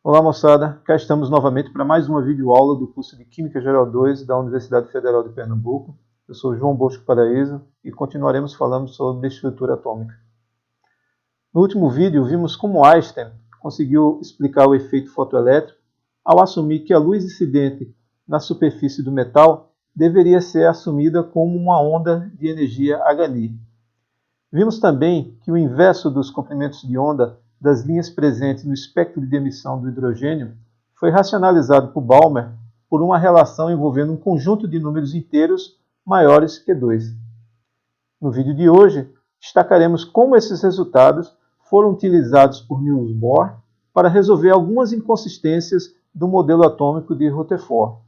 Olá moçada, cá estamos novamente para mais uma videoaula do curso de Química Geral 2 da Universidade Federal de Pernambuco. Eu sou João Bosco Paraíso e continuaremos falando sobre estrutura atômica. No último vídeo vimos como Einstein conseguiu explicar o efeito fotoelétrico ao assumir que a luz incidente na superfície do metal deveria ser assumida como uma onda de energia Hν. Vimos também que o inverso dos comprimentos de onda das linhas presentes no espectro de emissão do hidrogênio foi racionalizado por Balmer por uma relação envolvendo um conjunto de números inteiros maiores que 2. No vídeo de hoje, destacaremos como esses resultados foram utilizados por Niels Bohr para resolver algumas inconsistências do modelo atômico de Rutherford.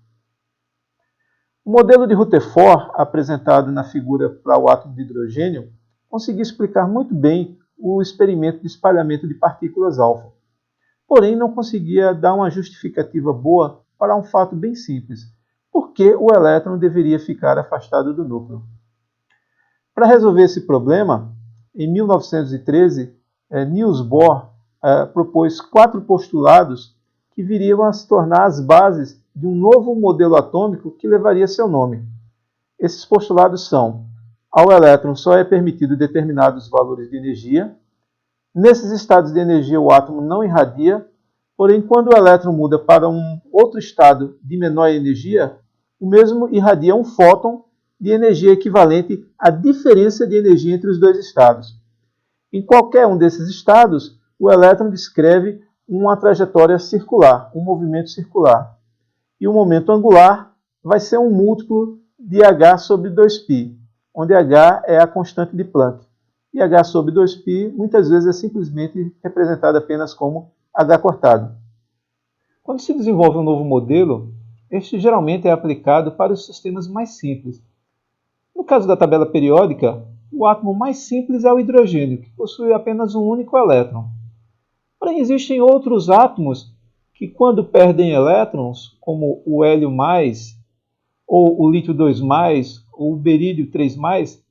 O modelo de Rutherford, apresentado na figura para o átomo de hidrogênio, conseguia explicar muito bem o experimento de espalhamento de partículas alfa. Porém, não conseguia dar uma justificativa boa para um fato bem simples: por que o elétron deveria ficar afastado do núcleo? Para resolver esse problema, em 1913, Niels Bohr propôs 4 postulados que viriam a se tornar as bases de um novo modelo atômico que levaria seu nome. Esses postulados são: ao elétron só é permitido determinados valores de energia. Nesses estados de energia, o átomo não irradia, porém, quando o elétron muda para um outro estado de menor energia, o mesmo irradia um fóton de energia equivalente à diferença de energia entre os dois estados. Em qualquer um desses estados, o elétron descreve uma trajetória circular, um movimento circular. E o momento angular vai ser um múltiplo de h sobre 2π, onde h é a constante de Planck. E h sobre 2π muitas vezes é simplesmente representado apenas como h cortado. Quando se desenvolve um novo modelo, este geralmente é aplicado para os sistemas mais simples. No caso da tabela periódica, o átomo mais simples é o hidrogênio, que possui apenas um único elétron. Porém, existem outros átomos que, quando perdem elétrons, como o hélio+, ou o lítio 2+, ou o berílio 3+,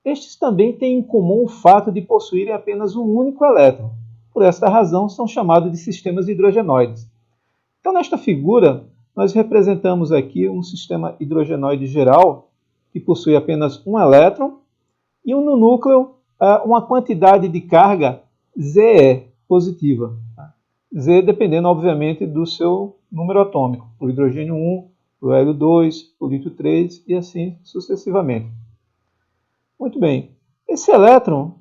estes também têm em comum o fato de possuírem apenas um único elétron. Por esta razão, são chamados de sistemas hidrogenoides. Então, nesta figura, nós representamos aqui um sistema hidrogenoide geral, que possui apenas um elétron, e no núcleo uma quantidade de carga Ze positiva. Z dependendo, obviamente, do seu número atômico. O hidrogênio 1, o hélio 2, o lítio 3 e assim sucessivamente. Muito bem. Esse elétron,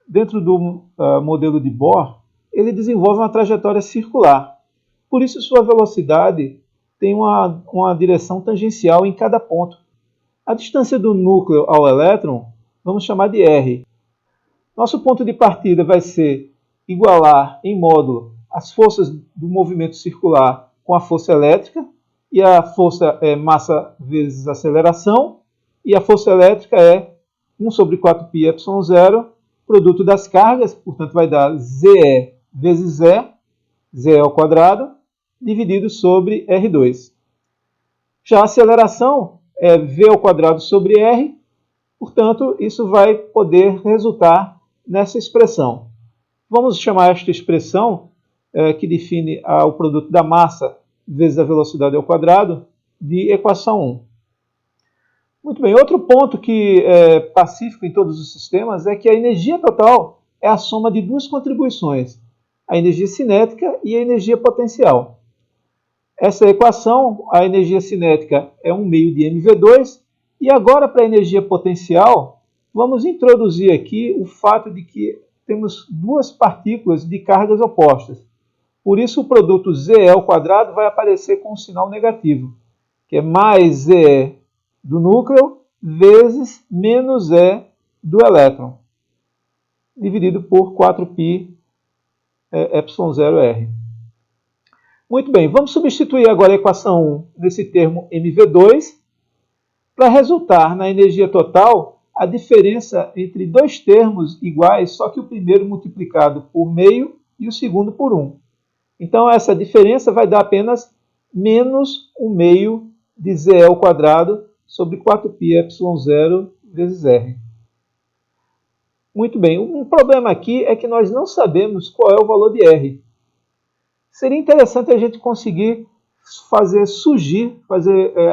dentro do modelo de Bohr, ele desenvolve uma trajetória circular. Por isso, sua velocidade tem uma direção tangencial em cada ponto. A distância do núcleo ao elétron, vamos chamar de R. Nosso ponto de partida vai ser igualar em módulo as forças do movimento circular com a força elétrica, e a força é massa vezes aceleração, e a força elétrica é 1 sobre 4πε0, produto das cargas, portanto vai dar Ze vezes Z ao quadrado, dividido sobre R2. Já a aceleração é V ao quadrado sobre R, portanto, isso vai poder resultar nessa expressão. Vamos chamar esta expressão, que define o produto da massa vezes a velocidade ao quadrado, de equação 1. Muito bem, outro ponto que é pacífico em todos os sistemas é que a energia total é a soma de duas contribuições, a energia cinética e a energia potencial. Essa equação, a energia cinética é 1 meio de mv2, e agora para a energia potencial, vamos introduzir aqui o fato de que temos duas partículas de cargas opostas. Por isso o produto Ze ao quadrado vai aparecer com um sinal negativo, que é mais Ze do núcleo vezes menos E do elétron, dividido por 4πε0r. Muito bem, vamos substituir agora a equação 1 nesse termo mv2 para resultar na energia total a diferença entre dois termos iguais, só que o primeiro multiplicado por meio e o segundo por 1. Então, essa diferença vai dar apenas menos 1 meio de Ze ao quadrado sobre 4πε0 vezes R. Muito bem, um problema aqui é que nós não sabemos qual é o valor de R. seria interessante a gente conseguir fazer surgir,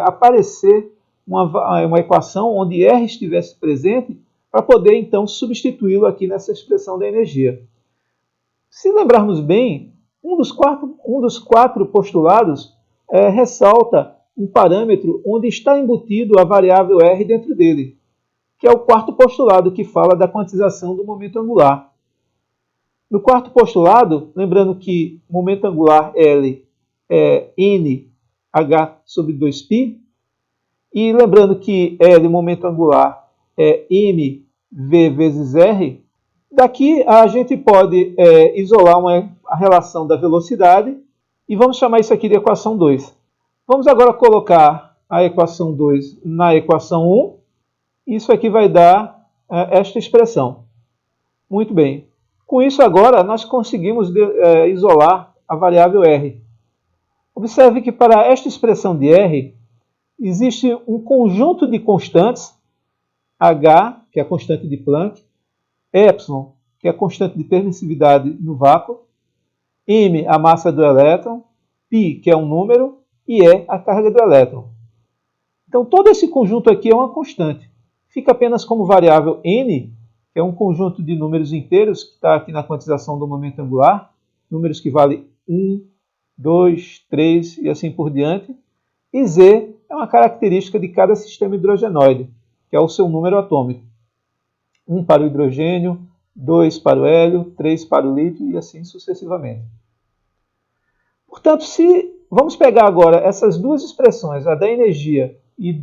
aparecer uma equação onde R estivesse presente para poder então substituí-lo aqui nessa expressão da energia. Se lembrarmos bem, um dos quatro postulados ressalta um parâmetro onde está embutido a variável R dentro dele, que é o quarto postulado que fala da quantização do momento angular. No quarto postulado, lembrando que momento angular L é NH sobre 2π, e lembrando que L, momento angular, é mv vezes R, daqui a gente pode isolar a relação da velocidade e vamos chamar isso aqui de equação 2. Vamos agora colocar a equação 2 na equação 1. Isso aqui vai dar esta expressão. Muito bem. Com isso agora nós conseguimos isolar a variável R. Observe que para esta expressão de R existe um conjunto de constantes, H, que é a constante de Planck, Epsilon, que é a constante de permissividade no vácuo, M, a massa do elétron, π, que é um número, e E, a carga do elétron. Então todo esse conjunto aqui é uma constante. Fica apenas como variável N, que é um conjunto de números inteiros, que está aqui na quantização do momento angular, números que valem 1, 2, 3 e assim por diante. E Z é uma característica de cada sistema hidrogenoide, que é o seu número atômico. 1 para o hidrogênio, 2 para o hélio, 3 para o lítio e assim sucessivamente. Portanto, vamos pegar agora essas duas expressões, a da energia e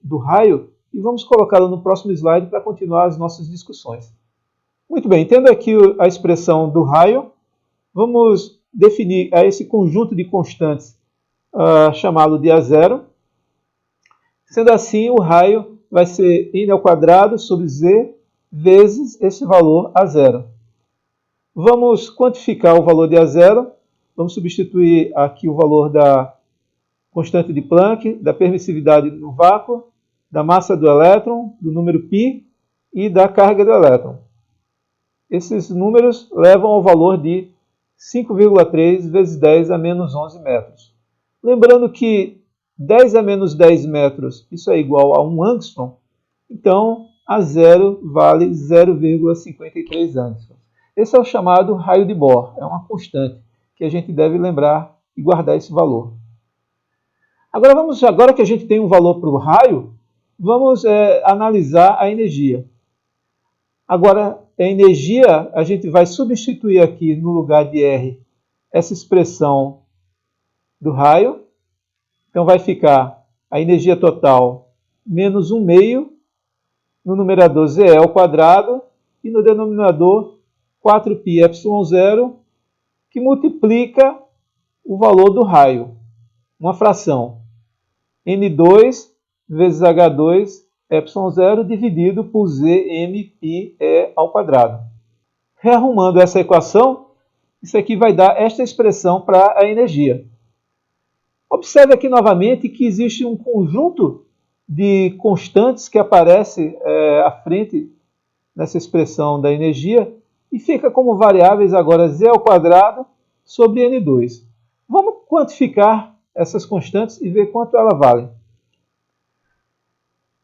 do raio, e vamos colocá-la no próximo slide para continuar as nossas discussões. Muito bem, tendo aqui a expressão do raio, vamos definir esse conjunto de constantes, chamá-lo de A0. Sendo assim, o raio vai ser n ao quadrado sobre z vezes esse valor A0. Vamos quantificar o valor de A0. Vamos substituir aqui o valor da constante de Planck, da permissividade no vácuo, da massa do elétron, do número π e da carga do elétron. Esses números levam ao valor de 5,3 vezes 10 a menos 11 metros. Lembrando que 10 a menos 10 metros, isso é igual a 1 angstrom, então A0 vale 0,53 angstrom. Esse é o chamado raio de Bohr, é uma constante que a gente deve lembrar e guardar esse valor. Agora que a gente tem um valor para o raio, vamos analisar a energia. Agora, a energia, a gente vai substituir aqui no lugar de R essa expressão do raio. Então vai ficar a energia total menos 1 meio, no numerador ZE ao quadrado, e no denominador 4π epsilon 0, que multiplica o valor do raio, uma fração, N2 vezes H2 epsilon 0 dividido por ZMπe ao quadrado. Rearrumando essa equação, isso aqui vai dar esta expressão para a energia. Observe aqui novamente que existe um conjunto de constantes que aparece à frente nessa expressão da energia e fica como variáveis agora z ao quadrado sobre n2. Vamos quantificar essas constantes e ver quanto ela vale.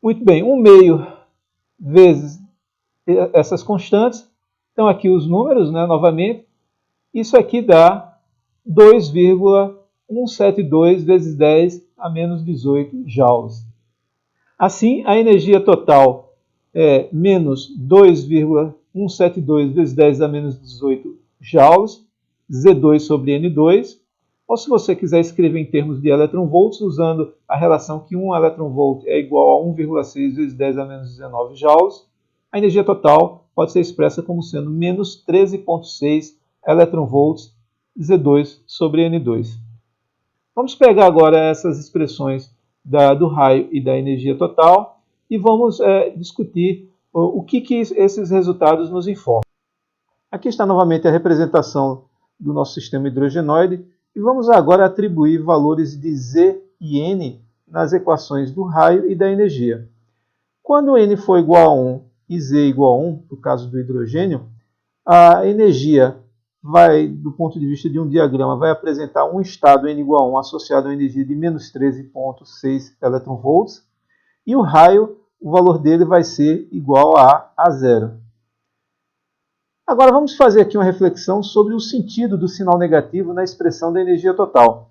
Muito bem, 1 meio vezes essas constantes. Então aqui os números, novamente. Isso aqui dá 2,172 vezes 10 a menos 18 joules. Assim, a energia total é menos 2,172 vezes 10 a menos 18 joules, Z2 sobre N2. Ou se você quiser escrever em termos de eletronvolts, usando a relação que 1 eletronvolt é igual a 1,6 vezes 10 a menos 19 joules, a energia total pode ser expressa como sendo menos 13,6 eletronvolts Z2 sobre N2. Vamos pegar agora essas expressões do raio e da energia total e vamos discutir o que esses resultados nos informam. Aqui está novamente a representação do nosso sistema hidrogenoide e vamos agora atribuir valores de Z e N nas equações do raio e da energia. Quando N for igual a 1 e Z igual a 1, no caso do hidrogênio, a energia do ponto de vista de um diagrama, vai apresentar um estado N igual a 1 associado a uma energia de menos 13,6 eV, e o raio, o valor dele vai ser igual a zero. Agora vamos fazer aqui uma reflexão sobre o sentido do sinal negativo na expressão da energia total.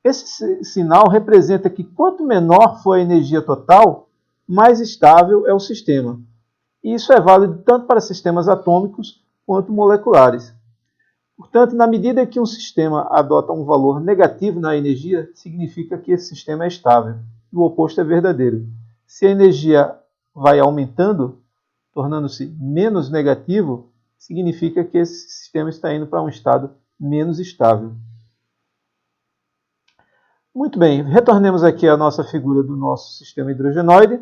Esse sinal representa que quanto menor for a energia total, mais estável é o sistema. E isso é válido tanto para sistemas atômicos quanto moleculares. Portanto, na medida que um sistema adota um valor negativo na energia, significa que esse sistema é estável. E o oposto é verdadeiro. Se a energia vai aumentando, tornando-se menos negativo, significa que esse sistema está indo para um estado menos estável. Muito bem, retornemos aqui à nossa figura do nosso sistema hidrogenoide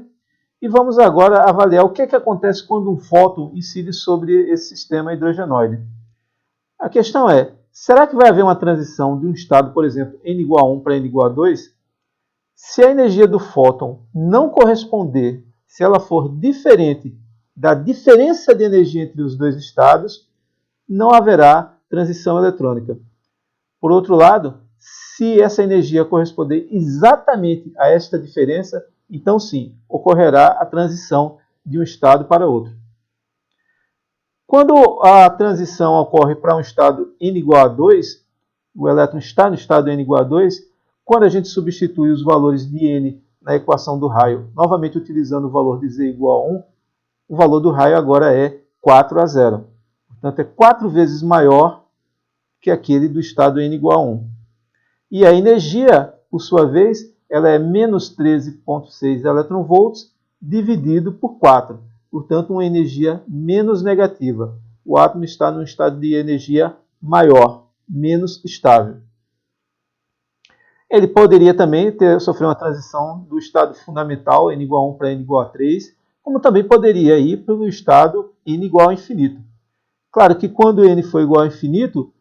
e vamos agora avaliar o que acontece quando um fóton incide sobre esse sistema hidrogenoide. A questão é, será que vai haver uma transição de um estado, por exemplo, N igual a 1 para N igual a 2? Se a energia do fóton não corresponder, se ela for diferente da diferença de energia entre os dois estados, não haverá transição eletrônica. Por outro lado, se essa energia corresponder exatamente a esta diferença, então sim, ocorrerá a transição de um estado para outro. Quando a transição ocorre para um estado N igual a 2, o elétron está no estado N igual a 2, quando a gente substitui os valores de N na equação do raio, novamente utilizando o valor de Z igual a 1, o valor do raio agora é 4 a 0. Portanto, é 4 vezes maior que aquele do estado N igual a 1. E a energia, por sua vez, ela é menos 13,6 eV dividido por 4. Portanto, uma energia menos negativa. O átomo está num estado de energia maior, menos estável. Ele poderia também sofrer uma transição do estado fundamental, N igual a 1 para N igual a 3, como também poderia ir para o estado N igual a infinito. Claro que quando N for igual a infinito,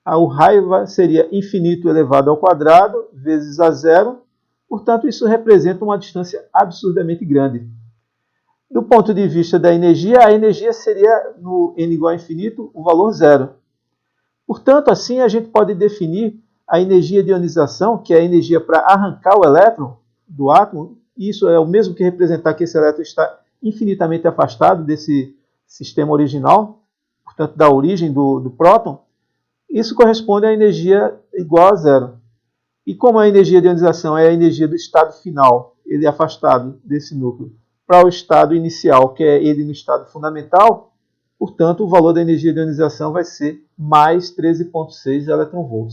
o raio seria infinito elevado ao quadrado vezes a zero, portanto isso representa uma distância absurdamente grande. Do ponto de vista da energia, a energia seria, no N igual a infinito, o valor zero. Portanto, assim a gente pode definir a energia de ionização, que é a energia para arrancar o elétron do átomo. Isso é o mesmo que representar que esse elétron está infinitamente afastado desse sistema original, portanto, da origem do próton. Isso corresponde à energia igual a zero. E como a energia de ionização é a energia do estado final, ele é afastado desse núcleo, para o estado inicial, que é ele no estado fundamental, portanto, o valor da energia de ionização vai ser mais 13,6 eV.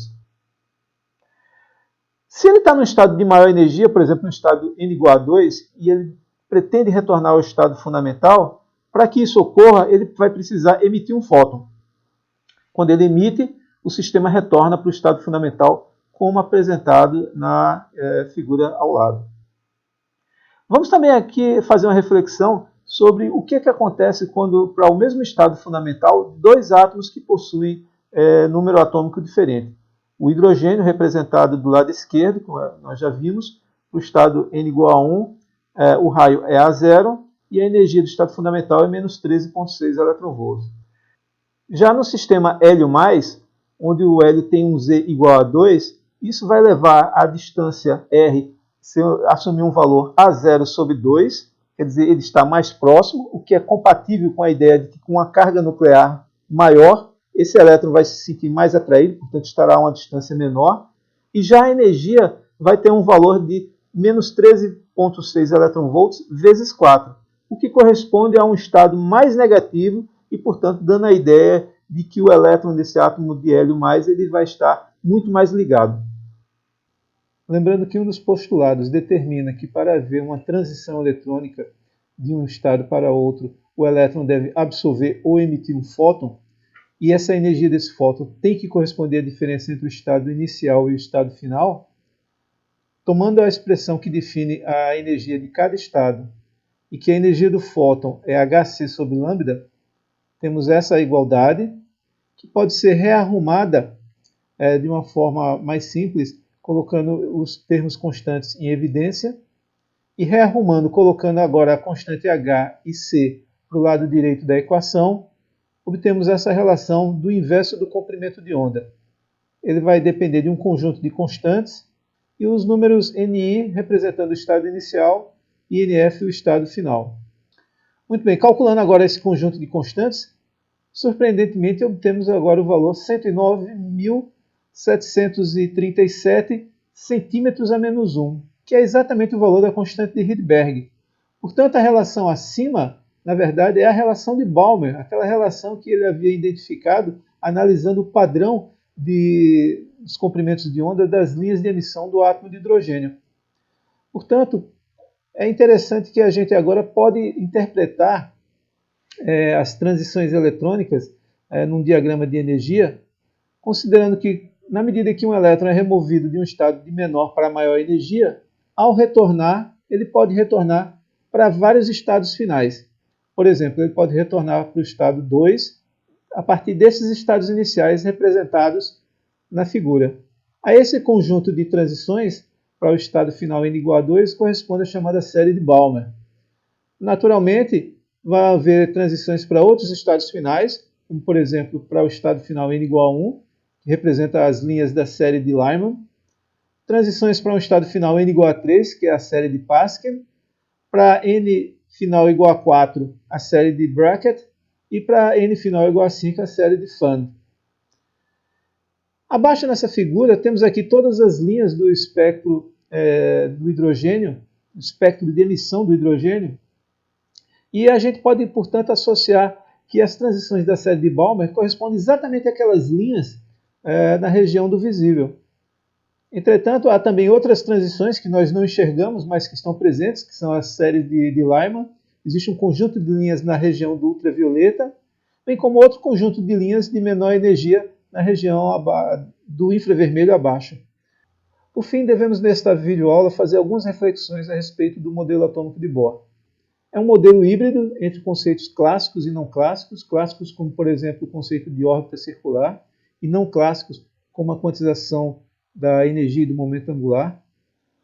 Se ele está no estado de maior energia, por exemplo, no estado N igual a 2, e ele pretende retornar ao estado fundamental, para que isso ocorra, ele vai precisar emitir um fóton. Quando ele emite, o sistema retorna para o estado fundamental, como apresentado na figura ao lado. Vamos também aqui fazer uma reflexão sobre o que acontece quando, para o mesmo estado fundamental, dois átomos que possuem número atômico diferente. O hidrogênio, representado do lado esquerdo, como nós já vimos, o estado N igual a 1, o raio é a zero e a energia do estado fundamental é menos 13,6 eV. Já no sistema hélio+, onde o hélio tem um Z igual a 2, isso vai levar a distância R, se eu assumir um valor A0 sobre 2, quer dizer, ele está mais próximo, o que é compatível com a ideia de que com uma carga nuclear maior, esse elétron vai se sentir mais atraído, portanto estará a uma distância menor, e já a energia vai ter um valor de menos 13,6 eV vezes 4, o que corresponde a um estado mais negativo e, portanto, dando a ideia de que o elétron desse átomo de hélio+, ele vai estar muito mais ligado. Lembrando que um dos postulados determina que para haver uma transição eletrônica de um estado para outro, o elétron deve absorver ou emitir um fóton, e essa energia desse fóton tem que corresponder à diferença entre o estado inicial e o estado final. Tomando a expressão que define a energia de cada estado, e que a energia do fóton é hc sobre lambda, temos essa igualdade, que pode ser rearrumada de uma forma mais simples, colocando os termos constantes em evidência, e rearrumando, colocando agora a constante h e c para o lado direito da equação, obtemos essa relação do inverso do comprimento de onda. Ele vai depender de um conjunto de constantes e os números Ni representando o estado inicial e Nf o estado final. Muito bem, calculando agora esse conjunto de constantes, surpreendentemente obtemos agora o valor 109.737 centímetros a menos 1, que é exatamente o valor da constante de Rydberg. Portanto, a relação acima, na verdade, é a relação de Balmer, aquela relação que ele havia identificado analisando o padrão dos comprimentos de onda das linhas de emissão do átomo de hidrogênio. Portanto, é interessante que a gente agora pode interpretar as transições eletrônicas num diagrama de energia, considerando que, na medida que um elétron é removido de um estado de menor para maior energia, ao retornar, ele pode retornar para vários estados finais. Por exemplo, ele pode retornar para o estado 2, a partir desses estados iniciais representados na figura. A esse conjunto de transições, para o estado final n igual a 2, corresponde à chamada série de Balmer. Naturalmente, vai haver transições para outros estados finais, como por exemplo para o estado final n igual a 1, que representa as linhas da série de Lyman. Transições para um estado final n igual a 3, que é a série de Pascal. Para n final igual a 4, a série de Brackett. E para n final igual a 5, a série de Pfund. Abaixo nessa figura, temos aqui todas as linhas do espectro do hidrogênio, o espectro de emissão do hidrogênio, e a gente pode, portanto, associar que as transições da série de Balmer correspondem exatamente àquelas linhas na região do visível. Entretanto, há também outras transições que nós não enxergamos, mas que estão presentes, que são as séries de Lyman. Existe um conjunto de linhas na região do ultravioleta, bem como outro conjunto de linhas de menor energia na região do infravermelho abaixo. Por fim, devemos nesta videoaula fazer algumas reflexões a respeito do modelo atômico de Bohr. É um modelo híbrido entre conceitos clássicos e não clássicos, clássicos como, por exemplo, o conceito de órbita circular, e não clássicos como a quantização da energia e do momento angular.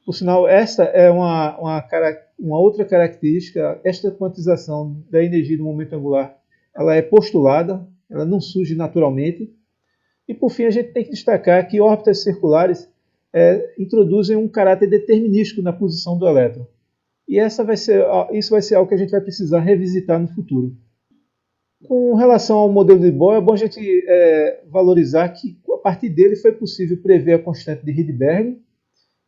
Por sinal, esta é uma outra característica, esta quantização da energia e do momento angular, ela é postulada, ela não surge naturalmente. E por fim, a gente tem que destacar que órbitas circulares introduzem um caráter determinístico na posição do elétron. E isso vai ser algo que a gente vai precisar revisitar no futuro. Com relação ao modelo de Bohr, é bom a gente valorizar que a partir dele foi possível prever a constante de Rydberg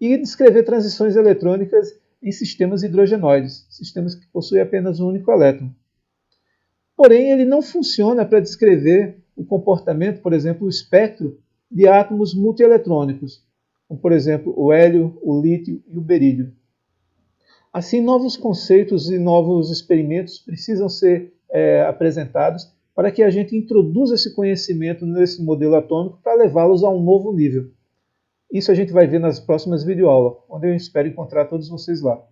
e descrever transições eletrônicas em sistemas hidrogenoides, sistemas que possuem apenas um único elétron. Porém, ele não funciona para descrever o comportamento, por exemplo, o espectro de átomos multieletrônicos, como, por exemplo, o hélio, o lítio e o berílio. Assim, novos conceitos e novos experimentos precisam ser apresentados para que a gente introduza esse conhecimento nesse modelo atômico para levá-los a um novo nível. Isso a gente vai ver nas próximas videoaulas, onde eu espero encontrar todos vocês lá.